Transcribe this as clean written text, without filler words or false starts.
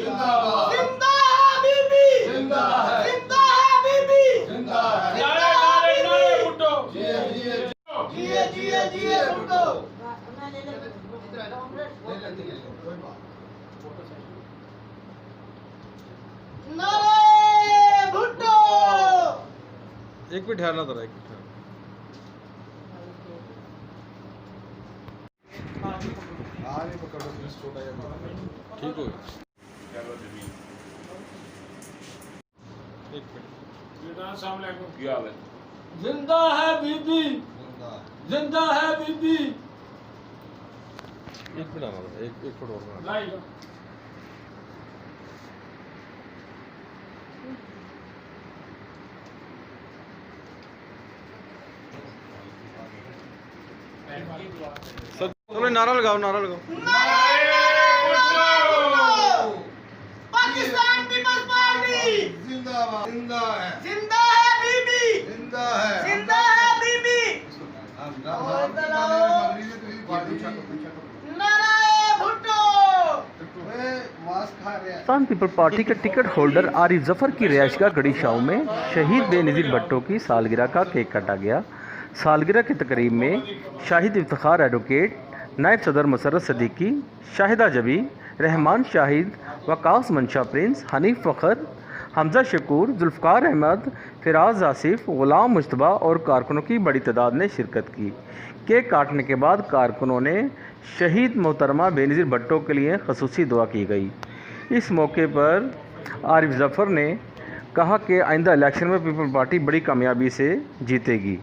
जिंदाबाद। जिंदा है बीबी, जिंदा है। जिंदा है बीबी, जिंदा है। जिंदा है बीबी। भुट्टो जिए जिए जिए जिए जिए भुट्टो। नारे भुट्टो। एक मिनट ठहरना जरा, एक मिनट ठहरना। ठीक हो गया। एक मिनट। क्या हाल है? जिंदा है बीबी, जिंदा है बीबी। एक मिनट आना जरा, एक फुट और आना। सर चलो नारा लगाओ, नारा लगाओ। पाकिस्तान पीपल्स पार्टी जिंदाबाद। जिंदा है। जिंदा है बीबी, जिंदा है। जिंदा है बीबी। नारे भुट्टो। पाकिस्तान पीपल पार्टी के टिकट होल्डर आरिफ जफर की रिहायशगाह गढ़ी शाह में शहीद बेनज़ीर भुट्टो की सालगिरह का केक काटा गया। सालगिरह की तकरीब में शाहिद इफ्तिखार एडवोकेट, नायब सदर मुसर्रत सदीकी, शाहिदा जबी, रहमान शाहिद, वकास मंशा प्रिंस, हनीफ फ़खर, हमजा शकूर, जुल्फ़कार अहमद, फिराज आसिफ, ग़ुलाम मुश्तबा और कारकुनों की बड़ी तादाद ने शिरकत की। केक काटने के बाद कारकुनों ने शहीद मोहतरमा बेनज़ीर भुट्टो के लिए ख़ुसूसी दुआ की गई। इस मौके पर आरिफ जफ़र ने कहा कि आइंदा इलेक्शन में पीपल पार्टी बड़ी कामयाबी से जीतेगी।